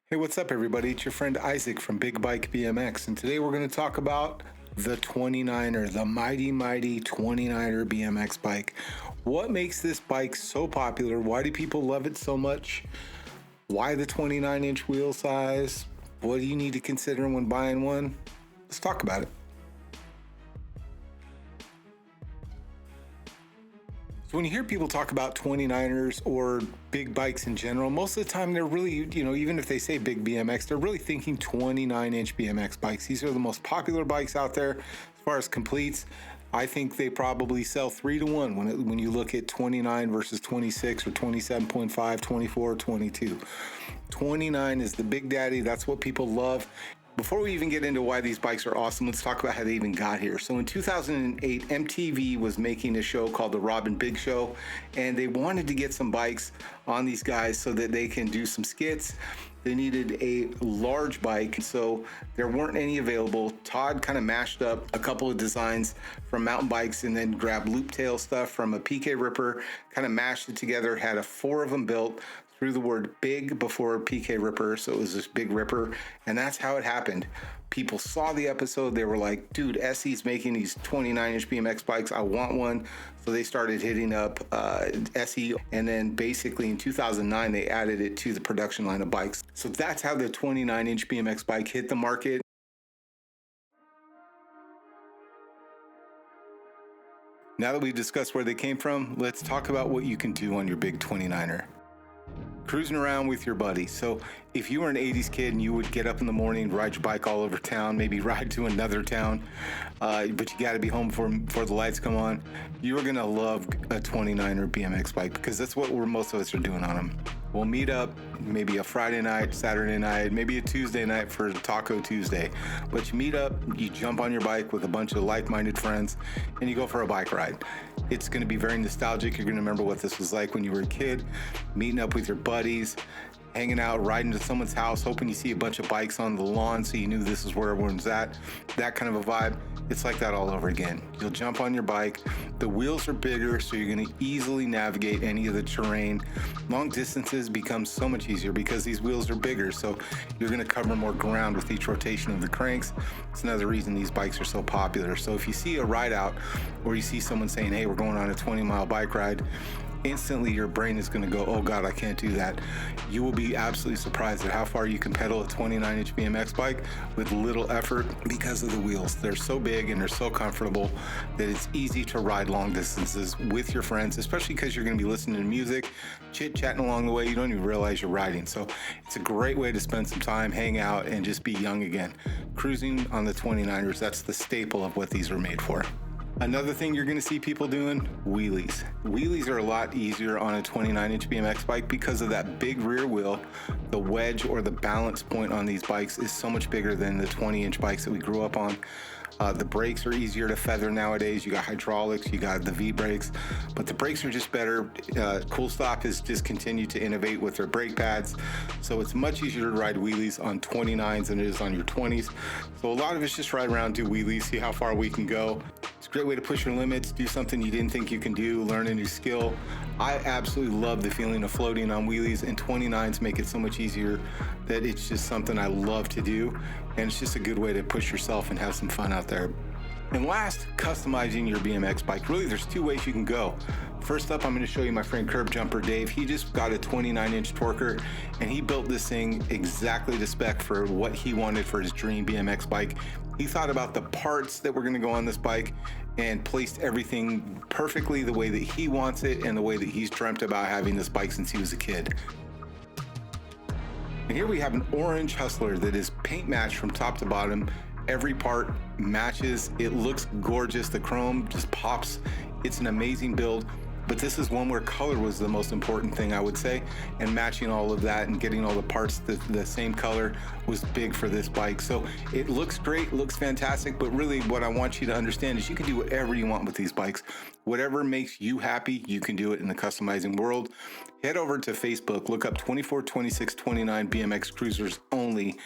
Hey, what's up, everybody? It's your friend Isaac from Big Bike BMX, and today we're going to talk about the 29er, the mighty 29er BMX bike. What makes this bike so popular? Why do people love it so much? Why the 29-inch wheel size? What do you need to consider when buying one? Let's talk about it. So when you hear people talk about 29ers or big bikes in general, most of the time they're really, even if they say big BMX, they're really thinking 29-inch BMX bikes. These are the most popular bikes out there as far as completes. I think they probably sell 3 to 1 when you look at 29 versus 26 or 27.5, 24, 22. 29 is the big daddy. That's what people love. Before we even get into why these bikes are awesome, let's talk about how they even got here. So in 2008, MTV was making a show called The Rob and Big Show, and they wanted to get some bikes on these guys so that they can do some skits. They needed a large bike, so there weren't any available. Todd kind of mashed up a couple of designs from mountain bikes and then grabbed loop tail stuff from a PK Ripper, kind of mashed it together, had 4 of them built, threw the word big before PK Ripper, so it was this big Ripper, and that's how it happened. People saw the episode, they were like, dude, Essie's making these 29-inch BMX bikes, I want one. So they started hitting up Essie, and then basically in 2009, they added it to the production line of bikes. So that's how the 29-inch BMX bike hit the market. Now that we've discussed where they came from, let's talk about what you can do on your big 29er. Cruising around with your buddies. So if you were an 80s kid and you would get up in the morning, ride your bike all over town, maybe ride to another town, but you got to be home before the lights come on, you're going to love a 29er BMX bike because that's what most of us are doing on them. We'll meet up maybe a Friday night, Saturday night, maybe a Tuesday night for Taco Tuesday. But you meet up, you jump on your bike with a bunch of like-minded friends, and you go for a bike ride. It's going to be very nostalgic. You're going to remember what this was like when you were a kid, meeting up with your buddies, hanging out, riding to someone's house, hoping you see a bunch of bikes on the lawn so you knew this is where everyone's at. That kind of a vibe. It's like that all over again. You'll jump on your bike. The wheels are bigger, so you're going to easily navigate any of the terrain. Long distances become so much easier because these wheels are bigger, so you're going to cover more ground with each rotation of the cranks. It's another reason these bikes are so popular. So if you see a rideout or you see someone saying, hey, we're going on a 20-mile bike ride, instantly your brain is going to go, oh God, I can't do that. You will be absolutely surprised at how far you can pedal a 29-inch BMX bike with little effort because of the wheels. They're so big and they're so comfortable that it's easy to ride long distances with your friends, especially because you're going to be listening to music, chit-chatting along the way. You don't even realize you're riding. So it's a great way to spend some time, hang out, and just be young again. Cruising on the 29ers, that's the staple of what these are made for. Another thing you're going to see people doing, wheelies. Wheelies are a lot easier on a 29-inch BMX bike because of that big rear wheel. The wedge or the balance point on these bikes is so much bigger than the 20-inch bikes that we grew up on. The brakes are easier to feather nowadays. You got hydraulics, you got the V-brakes, but the brakes are just better. Cool Stop has just continued to innovate with their brake pads, so it's much easier to ride wheelies on 29s than it is on your 20s. So a lot of us just ride around, do wheelies, see how far we can go. It's a great way to push your limits, do something you didn't think you can do, learn a new skill. I absolutely love the feeling of floating on wheelies, and 29s make it so much easier that it's just something I love to do, and it's just a good way to push yourself and have some fun out there. And last, customizing your BMX bike. Really, there's 2 ways you can go. First up, I'm going to show you my friend Curb Jumper Dave. He just got a 29-inch torquer, and he built this thing exactly to spec for what he wanted for his dream BMX bike. He thought about the parts that were going to go on this bike and placed everything perfectly the way that he wants it and the way that he's dreamt about having this bike since he was a kid. And here we have an orange Hustler that is paint matched from top to bottom. Every part matches. It looks gorgeous. The chrome just pops. It's an amazing build. But this is one where color was the most important thing, I would say, and matching all of that and getting all the parts the same color was big for this bike. So it looks great, looks fantastic, but really what I want you to understand is you can do whatever you want with these bikes. Whatever makes you happy, you can do it in the customizing world. Head over to Facebook, look up 24, 26, 29 BMX Cruisers Only.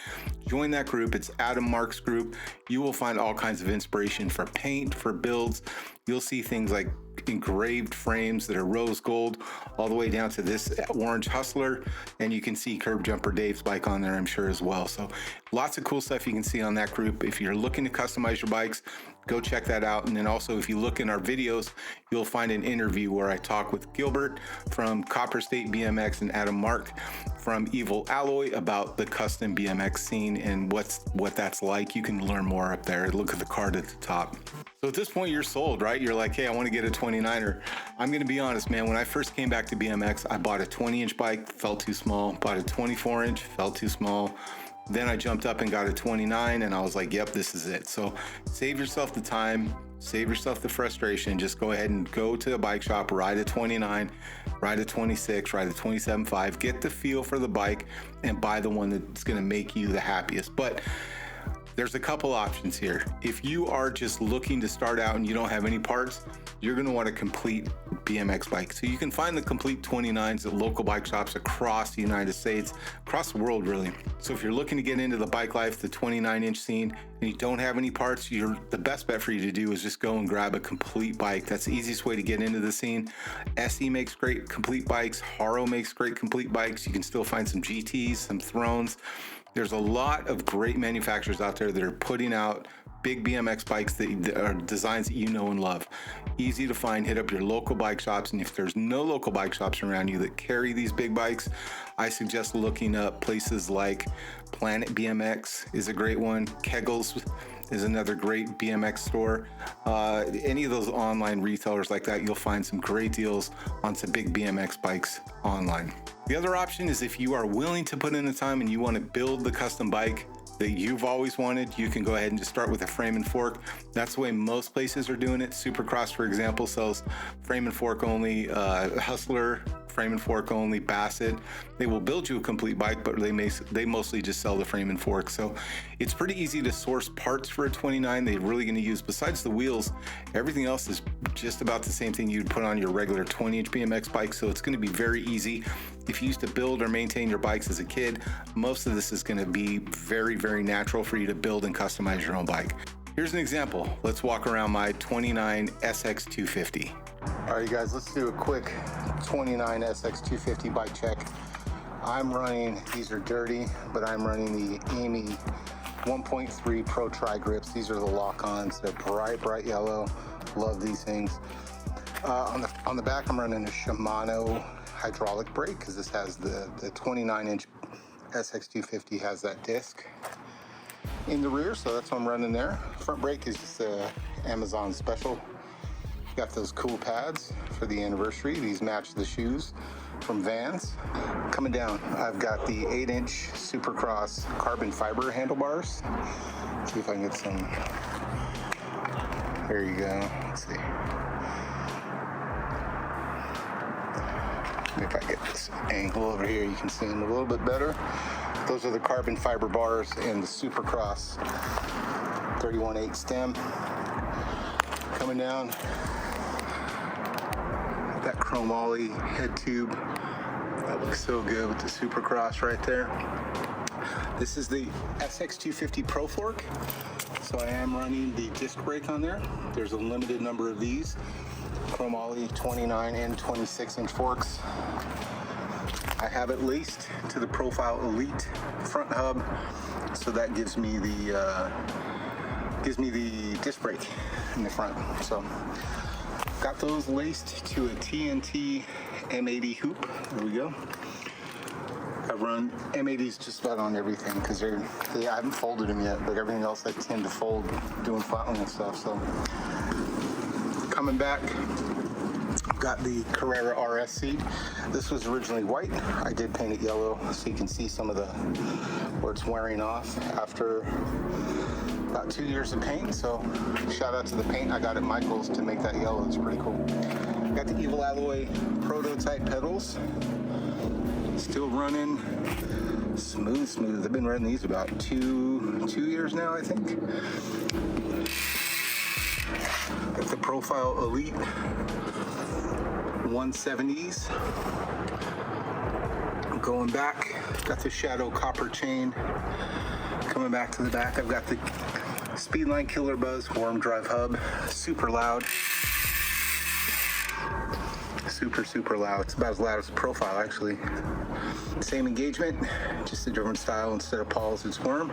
Join that group. It's Adam Mark's group. You will find all kinds of inspiration for paint, for builds. You'll see things like engraved frames that are rose gold, all the way down to this orange Hustler, and you can see Curb Jumper Dave's bike on there, I'm sure, as well. So lots of cool stuff you can see on that group. If you're looking to customize your bikes, go check that out. And then also, if you look in our videos, you'll find an interview where I talk with Gilbert from Copper State BMX and Adam Mark from Evil Alloy about the custom BMX scene and what that's like. You can learn more up there. Look at the card at the top. So at this point, you're sold, right? You're like, hey, I want to get a 29er. I'm going to be honest, man. When I first came back to BMX, I bought a 20-inch bike, felt too small. Bought a 24-inch, felt too small. Then I jumped up and got a 29, and I was like, yep, this is it. So save yourself the time, save yourself the frustration. Just go ahead and go to a bike shop, ride a 29, ride a 26, ride a 27.5, get the feel for the bike, and buy the one that's going to make you the happiest. But there's a couple options here. If you are just looking to start out and you don't have any parts, you're going to want a complete BMX bike. So you can find the complete 29s at local bike shops across the United States, across the world, really. So if you're looking to get into the bike life, the 29-inch scene, and you don't have any parts, the best bet for you to do is just go and grab a complete bike. That's the easiest way to get into the scene. SE makes great complete bikes. Haro makes great complete bikes. You can still find some GTs, some Thrones. There's a lot of great manufacturers out there that are putting out big BMX bikes that are designs that you know and love. Easy to find. Hit up your local bike shops, and if there's no local bike shops around you that carry these big bikes, I suggest looking up places like Planet BMX is a great one. Keggles is another great BMX store. Any of those online retailers like that, you'll find some great deals on some big BMX bikes online. The other option is if you are willing to put in the time and you want to build the custom bike that you've always wanted, you can go ahead and just start with a frame and fork. That's the way most places are doing it. Supercross, for example, sells frame and fork only. Hustler, frame and fork only. Bassett, they will build you a complete bike, but they mostly just sell the frame and fork. So it's pretty easy to source parts for a 29. They're really going to use, besides the wheels, everything else is just about the same thing you'd put on your regular 20-inch BMX bike. So it's going to be very easy. If you used to build or maintain your bikes as a kid, most of this is going to be very, very natural for you to build and customize your own bike. Here's an example. Let's walk around my 29 SX250. All right, you guys, let's do a quick 29 SX250 bike check. I'm running, these are dirty, but I'm running the Amy 1.3 Pro Tri Grips. These are the lock-ons. They're bright yellow. Love these things. On the back, I'm running a Shimano hydraulic brake because this has the 29-inch SX250 has that disc in the rear, so that's what I'm running there. Front brake is just Amazon special. Got those cool pads for the anniversary. These match the shoes from Vans. Coming down, I've got the 8-inch Supercross carbon fiber handlebars. Let's see if I can get some. There you go. Let's see. If I get this angle over here, you can see them a little bit better. Those are the carbon fiber bars and the Supercross 31/8 stem. Coming down, that chromoly head tube. That looks so good with the Supercross right there. This is the SX250 Pro Fork. So I am running the disc brake on there. There's a limited number of these. Chromoly 29 and 26-inch forks. I have it laced to the Profile Elite front hub, so that gives me the disc brake in the front. So got those laced to a TNT M80 hoop. There we go. I run M80s just about on everything because I haven't folded them yet, but everything else I tend to fold doing flatline and stuff. So coming back, got the Carrera RS seat. This was originally white. I did paint it yellow so you can see some of where it's wearing off after about 2 years of paint. So shout out to the paint I got at Michael's to make that yellow. It's pretty cool. Got the Evil Alloy prototype pedals. Still running smooth. I've been running these about two years now, I think. Got the Profile Elite 170s. Going back, got the Shadow copper chain. Coming back to the back, I've got the Speedline Killer Buzz worm drive hub. Super loud. Super loud. It's about as loud as the Profile, actually. Same engagement, just a different style. Instead of Paul's, it's worm.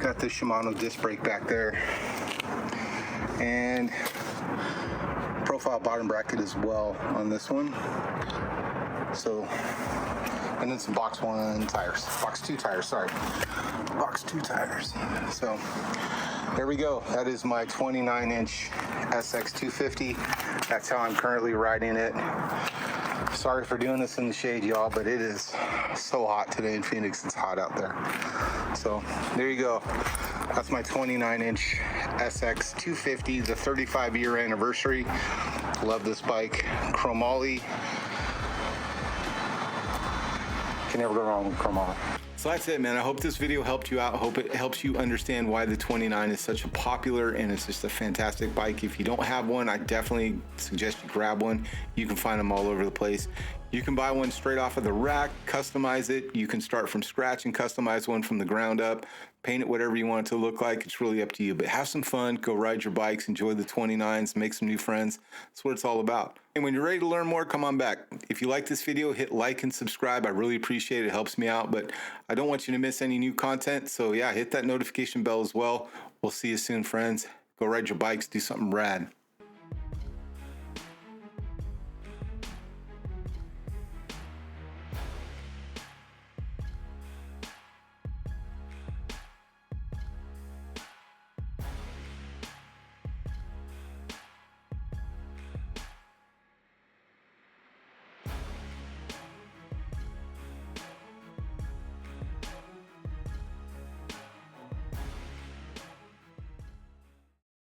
Got the Shimano disc brake back there. And Profile bottom bracket as well on this one. So, and then some box 2 tires. So, there we go. That is my 29-inch SX250. That's how I'm currently riding it. Sorry for doing this in the shade, y'all, but it is so hot today in Phoenix. It's hot out there. So, there you go. That's my 29-inch SX250, the 35-year anniversary. Love this bike. Chromoly. Can never go wrong with Chromoly. So that's it, man. I hope this video helped you out. I hope it helps you understand why the 29 is such a popular and it's just a fantastic bike. If you don't have one, I definitely suggest you grab one. You can find them all over the place. You can buy one straight off of the rack, customize it. You can start from scratch and customize one from the ground up. Paint it whatever you want it to look like. It's really up to you. But have some fun. Go ride your bikes. Enjoy the 29s. Make some new friends. That's what it's all about. And when you're ready to learn more, come on back. If you like this video, hit like and subscribe. I really appreciate it. It helps me out. But I don't want you to miss any new content. So yeah, hit that notification bell as well. We'll see you soon, friends. Go ride your bikes. Do something rad.